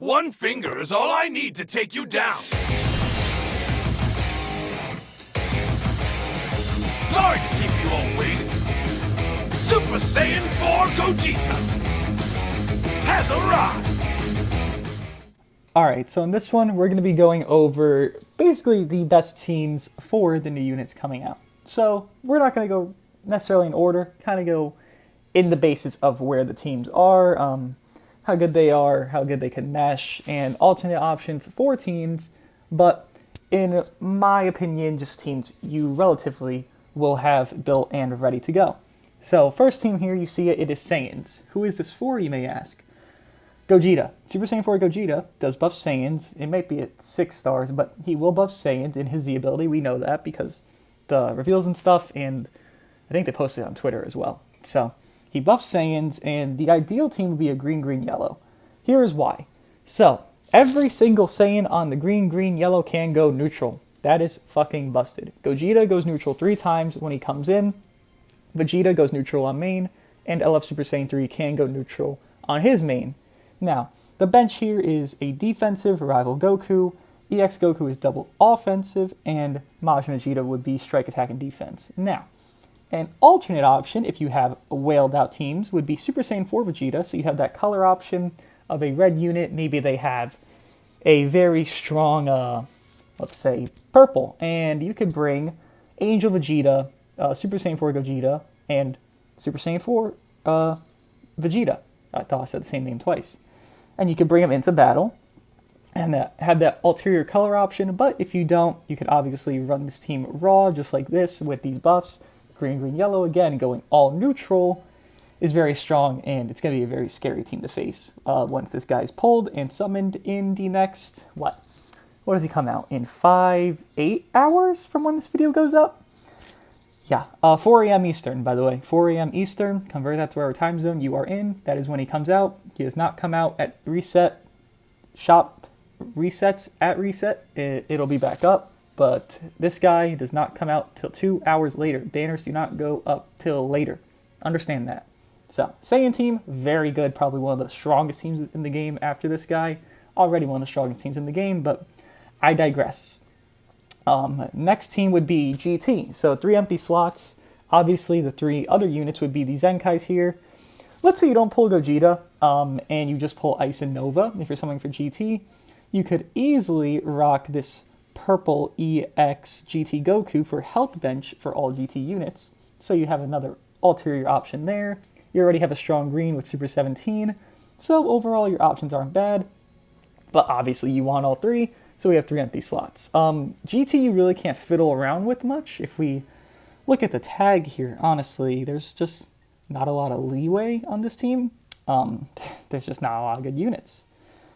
One finger is all I need to take you down. Sorry to keep you all waiting. Super Saiyan 4 Gogeta has arrived. Alright, so in this one, we're going to be going over basically the best teams for the new units coming out. So we're not going to go necessarily in order, kind of go in the basis of where the teams are, how good they are, how good they can mesh, and alternate options for teams, but in my opinion, just teams you relatively will have built and ready to go. So first team here, you see it is Saiyans. Who is this for, you may ask? Gogeta. Super Saiyan 4 Gogeta does buff Saiyans. It might be at 6 stars, but he will buff Saiyans in his Z ability. We know that because the reveals and stuff, and I think they posted it on Twitter as well. So he buffs Saiyans, and the ideal team would be a green, green, yellow. Here is why. So every single Saiyan on the green, green, yellow can go neutral. That is fucking busted. Gogeta goes neutral 3 times when he comes in. Vegeta goes neutral on main, and LF Super Saiyan 3 can go neutral on his main. Now, the bench here is a defensive rival Goku, EX Goku is double offensive, and Majin Vegeta would be strike, attack, and defense. Now, an alternate option, if you have whaled out teams, would be Super Saiyan 4 Vegeta, so you have that color option of a red unit. Maybe they have a very strong, let's say, purple, and you could bring Angel Vegeta, Super Saiyan 4 Gogeta, and Super Saiyan 4 Vegeta. I thought I said the same name twice. And you could bring them into battle and have that ulterior color option, but if you don't, you could obviously run this team raw, just like this, with these buffs. Green, green, yellow, again, going all neutral is very strong, and it's going to be a very scary team to face once this guy is pulled and summoned in the next, what does he come out? In 8 hours from when this video goes up? Yeah, 4 a.m. Eastern, by the way. 4 a.m. Eastern, convert that to whatever time zone you are in. That is when he comes out. He does not come out at reset. Shop resets at reset. It'll be back up. But this guy does not come out till 2 hours later. Banners do not go up till later. Understand that. So, Saiyan team, very good. Probably one of the strongest teams in the game after this guy. Already one of the strongest teams in the game, but I digress. Next team would be GT. So 3 empty slots. Obviously, the 3 other units would be the Zenkais here. Let's say you don't pull Gogeta, and you just pull Ice and Nova. If you're summoning for GT, you could easily rock this purple EX GT Goku for health bench for all GT units. So you have another ulterior option there. You already have a strong green with Super 17. So overall, your options aren't bad. But obviously, you want all 3. So we have 3 empty slots. GT you really can't fiddle around with much. If we look at the tag here, honestly, there's just not a lot of leeway on this team. There's just not a lot of good units.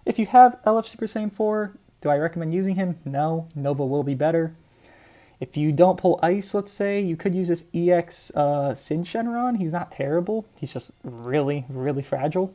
If you have LF Super Saiyan 4, do I recommend using him? No. Nova will be better. If you don't pull Ice, let's say, you could use this EX Sin Shenron. He's not terrible. He's just really, really fragile.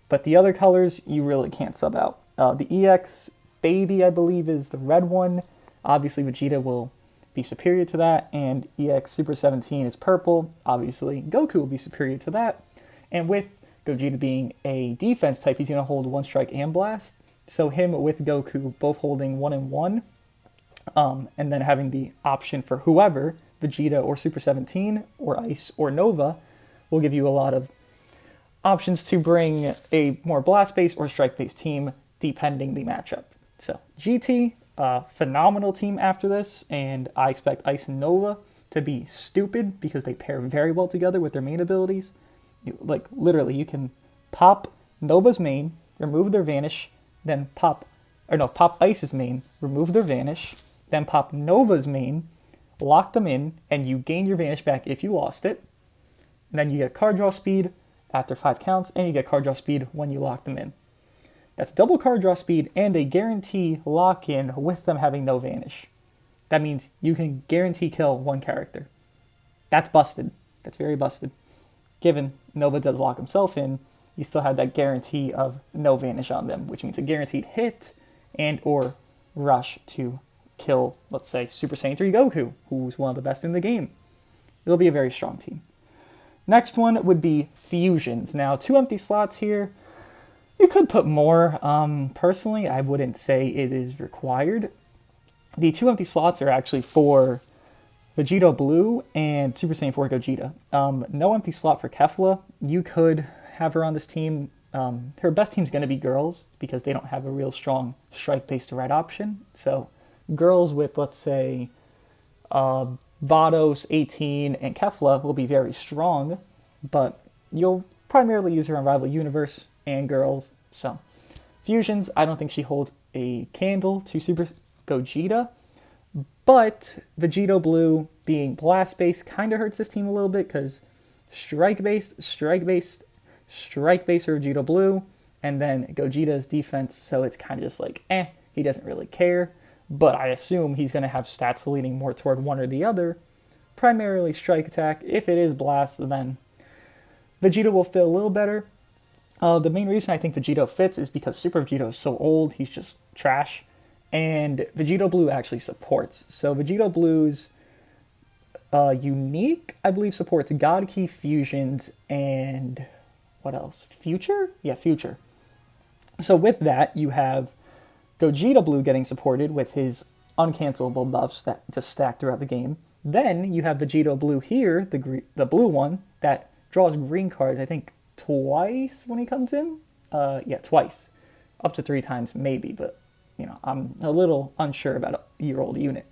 But the other colors, you really can't sub out. The EX Baby, I believe, is the red one. Obviously, Vegeta will be superior to that, and EX Super 17 is purple. Obviously, Goku will be superior to that. And with Gogeta being a defense type, he's going to hold 1 strike and blast. So him with Goku both holding 1 and 1, and then having the option for whoever, Vegeta or Super 17, or Ice or Nova, will give you a lot of options to bring a more blast-based or strike-based team, depending the matchup. So GT, phenomenal team after this, and I expect Ice and Nova to be stupid because they pair very well together with their main abilities. Literally, you can pop Nova's main, remove their vanish, then pop Ice's main, remove their vanish, then pop Nova's main, lock them in, and you gain your vanish back if you lost it. And then you get card draw speed after 5 counts, and you get card draw speed when you lock them in. That's double card draw speed and a guarantee lock-in with them having no vanish. That means you can guarantee kill 1 character. That's busted. That's very busted. Given Nova does lock himself in, you still have that guarantee of no vanish on them, which means a guaranteed hit and or rush to kill, let's say, Super Saiyan 3 Goku, who's one of the best in the game. It'll be a very strong team. Next one would be fusions. Now, 2 empty slots here. You could put more. Personally, I wouldn't say it is required. The 2 empty slots are actually for Vegito Blue and Super Saiyan 4 Gogeta. No empty slot for Kefla. You could have her on this team. Her best team's going to be girls because they don't have a real strong strike-based red option. So girls with, let's say, Vados, 18, and Kefla will be very strong, but you'll primarily use her on Rival Universe and girls. So fusions, I don't think she holds a candle to Super Gogeta, but Vegito Blue being blast-based kind of hurts this team a little bit because strike-based for Vegito Blue, and then Gogeta's defense, so it's kind of just like, he doesn't really care. But I assume he's going to have stats leaning more toward one or the other, primarily strike attack. If it is blast, then Vegeta will feel a little better. The main reason I think Vegito fits is because Super Vegito is so old, he's just trash. And Vegito Blue actually supports. So Vegito Blue's unique, I believe, supports God Key fusions and what else? Future? Yeah, future. So with that, you have Gogeta Blue getting supported with his uncancelable buffs that just stack throughout the game. Then you have Vegito Blue here, the blue one, that draws green cards, I think, twice when he comes in. Yeah, twice. Up to 3 times, maybe, but, I'm a little unsure about a year-old unit.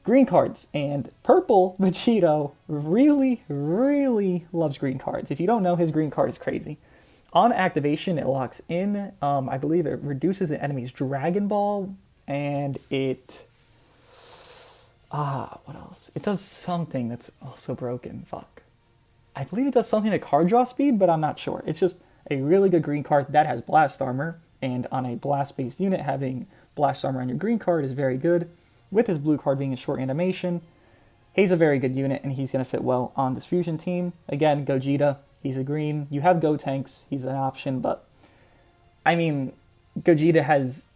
Green cards, and purple Vegito really, really loves green cards. If you don't know, his green card is crazy. On activation, it locks in. I believe it reduces an enemy's Dragon Ball, and it... what else? It does something that's also broken. Fuck. I believe it does something to card draw speed, but I'm not sure. It's just a really good green card that has blast armor, and on a blast-based unit, having blast armor on your green card is very good. With his blue card being a short animation, he's a very good unit, and he's going to fit well on this fusion team. Again, Gogeta, he's a green. You have Gotenks, he's an option, but I mean, Gogeta has,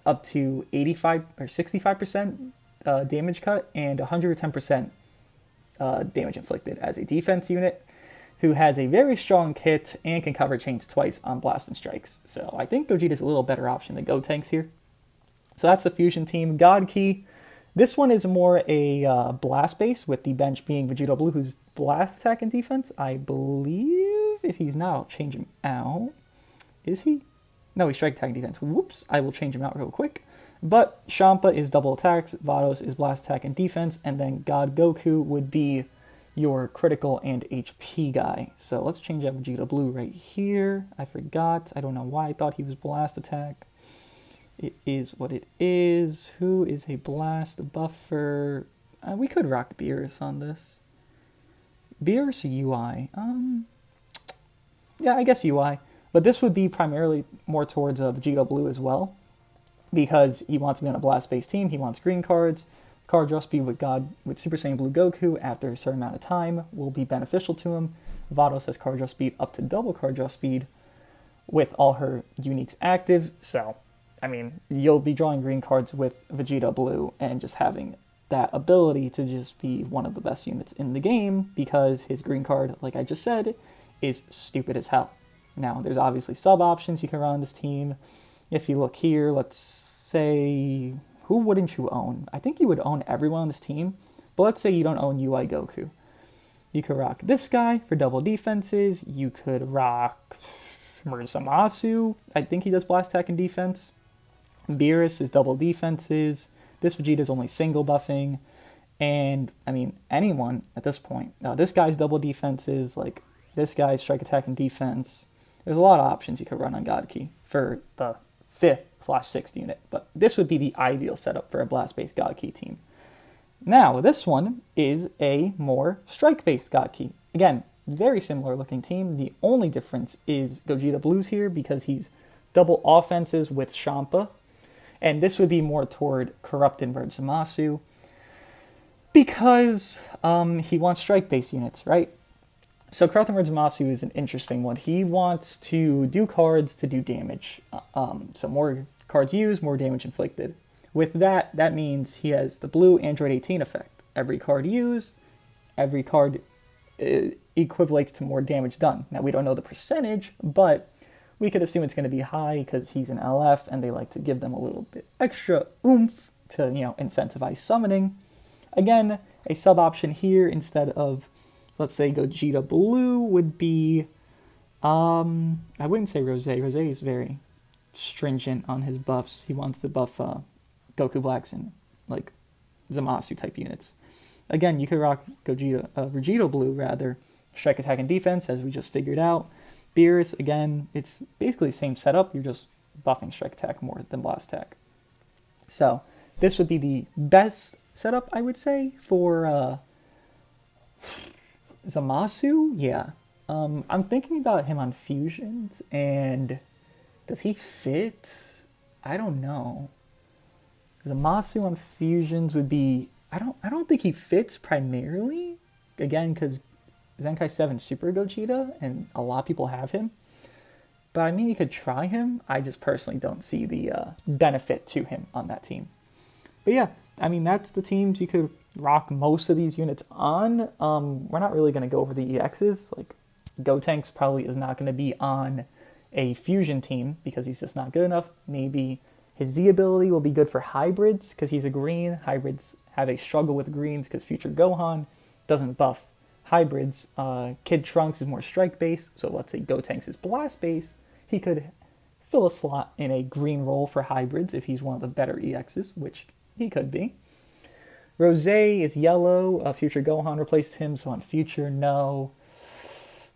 up to 85 or 65% damage cut and 110% damage inflicted as a defense unit who has a very strong kit and can cover chains twice on blast and strikes. So I think Gogeta's a little better option than Gotenks here. So that's the fusion team. God Key. This one is more a blast base with the bench being Vegito Blue, who's blast attack and defense. I believe if he's not, I'll change him out. Is he? No, he's strike attack and defense. Whoops, I will change him out real quick. But Champa is double attacks, Vados is blast attack and defense, and then God Goku would be your critical and HP guy. So let's change out Vegeta Blue right here. I forgot. I don't know why I thought he was blast attack. It is what it is. Who is a blast buffer? We could rock Beerus on this. Beerus or UI? Yeah, I guess UI. But this would be primarily more towards Vegito Blue as well, because he wants to be on a blast-based team. He wants green cards. Card draw speed with Super Saiyan Blue Goku after a certain amount of time will be beneficial to him. Vados has card draw speed up to double card draw speed with all her uniques active. So, I mean, you'll be drawing green cards with Vegeta Blue and just having that ability to just be one of the best units in the game because his green card, like I just said, is stupid as hell. Now, there's obviously sub options you can run on this team. If you look here, let's say, who wouldn't you own? I think you would own everyone on this team, but let's say you don't own UI Goku. You could rock this guy for double defenses. You could rock Murasamasu. I think he does blast attack and defense. Beerus is double defenses. This Vegeta is only single buffing. And, I mean, anyone at this point. Now, this guy's double defenses, like this guy's strike attack and defense. There's a lot of options you could run on God Key for the 5th/6th unit, but this would be the ideal setup for a blast-based God Key team. Now, this one is a more strike-based God Key. Again, very similar looking team. The only difference is Gogeta Blue's here because he's double offenses with Champa, and this would be more toward Corrupted Bird Zamasu because he wants strike-based units, right? So Corrupted Bird Zamasu is an interesting one. He wants to do cards to do damage. So more cards used, more damage inflicted. With that, that means he has the blue Android 18 effect. Every card used, every card equivalates to more damage done. Now, we don't know the percentage, but we could assume it's going to be high because he's an LF and they like to give them a little bit extra oomph to, incentivize summoning. Again, a sub option here instead of, let's say, Gogeta Blue would be, I wouldn't say Rose. Rose is very stringent on his buffs. He wants to buff Goku Blacks and, like, Zamasu type units. Again, you could rock Vegito Blue, rather. Strike, attack, and defense, as we just figured out. Beerus, again, it's basically the same setup. You're just buffing strike attack more than blast attack. So this would be the best setup, I would say, for Zamasu. Yeah. I'm thinking about him on fusions, and does he fit? I don't know. Zamasu on fusions would be... I don't think he fits primarily. Again, because Zenkai 7 Super Gogeta, and a lot of people have him. But I mean, you could try him. I just personally don't see the benefit to him on that team. But yeah, I mean, that's the teams you could rock most of these units on. We're not really going to go over the EXs. Like, Gotenks probably is not going to be on a fusion team because he's just not good enough. Maybe his Z ability will be good for hybrids because he's a green. Hybrids have a struggle with greens because Future Gohan doesn't buff hybrids. Kid Trunks is more strike based, so let's say Gotenks is blast based. He could fill a slot in a green role for hybrids if he's one of the better EXs, which he could be. Rose is yellow. Future Gohan replaces him, so on Future, no.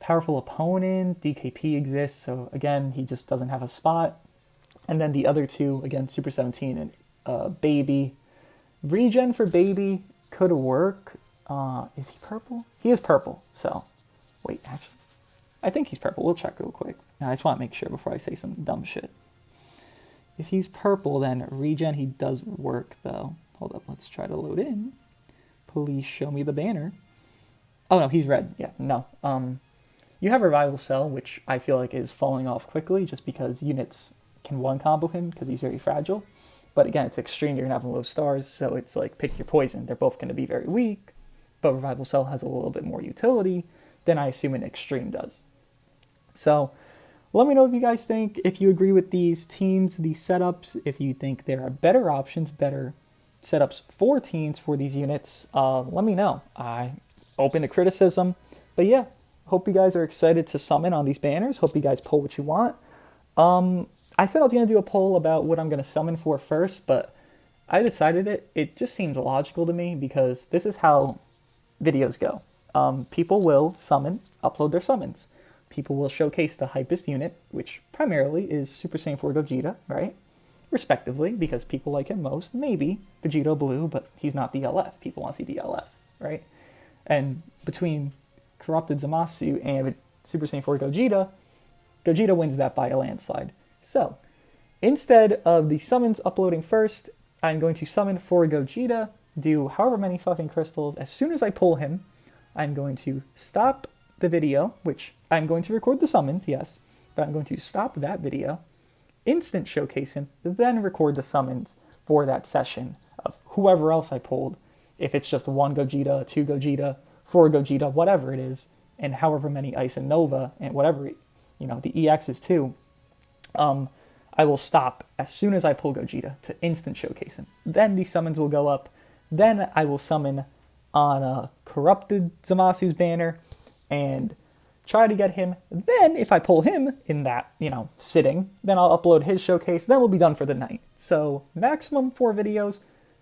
Powerful opponent, DKP exists, so again, he just doesn't have a spot. And then the other two, again, Super 17 and Baby. Regen for Baby could work. Is he purple? He is purple, so... Wait, actually... I think he's purple. We'll check real quick. I just want to make sure before I say some dumb shit. If he's purple, then regen, he does work, though. Hold up, let's try to load in. Please show me the banner. Oh, no, he's red. Yeah, no. You have Revival Cell, which I feel like is falling off quickly just because units can one-combo him because he's very fragile. But again, it's extreme. You're going to have low stars, so it's like pick your poison. They're both going to be very weak, but Revival Cell has a little bit more utility than I assume an extreme does. So let me know what you guys think, if you agree with these teams, these setups, if you think there are better options, better setups for teams for these units. Let me know. I'm open to criticism. But yeah, hope you guys are excited to summon on these banners. Hope you guys pull what you want. I said I was going to do a poll about what I'm going to summon for first, but I decided it just seems logical to me because this is how videos go. People will summon, upload their summons. People will showcase the hypest unit, which primarily is Super Saiyan 4 Gogeta, right? Respectively, because people like him most. Maybe Vegito Blue, but he's not the LF. People want to see the LF, right? And between Corrupted Zamasu and Super Saiyan 4 Gogeta, Gogeta wins that by a landslide. So, instead of the summons uploading first, I'm going to summon for Gogeta, do however many fucking crystals. As soon as I pull him, I'm going to stop the video, which I'm going to record the summons, yes, but I'm going to stop that video, instant showcase him, then record the summons for that session of whoever else I pulled. If it's just 1 Gogeta, 2 Gogeta, 4 Gogeta, whatever it is, and however many Ice and Nova, and whatever, the EX is too, I will stop as soon as I pull Gogeta to instant showcase him. Then the summons will go up. Then I will summon on Corrupted Zamasu's banner and try to get him. Then if I pull him in that, sitting, then I'll upload his showcase. Then we'll be done for the night. So maximum 4 videos,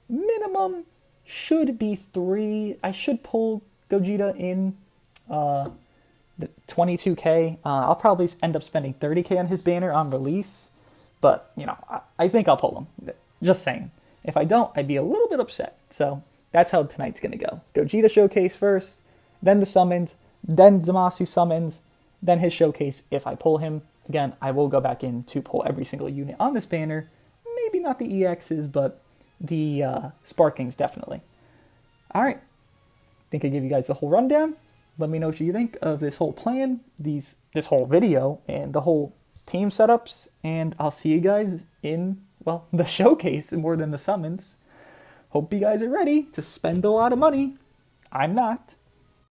minimum should be 3. I should pull Gogeta in the 22k. I'll probably end up spending 30k on his banner on release. But, I think I'll pull him. Just saying. If I don't, I'd be a little bit upset. So that's how tonight's going to go. Gogeta showcase first, then the summons, then Zamasu summons, then his showcase if I pull him. Again, I will go back in to pull every single unit on this banner. Maybe not the EXs, but the Sparkings definitely. All right. I think I gave you guys the whole rundown. Let me know what you think of this whole plan, this whole video, and the whole team setups. And I'll see you guys in, the showcase more than the summons. Hope you guys are ready to spend a lot of money. I'm not.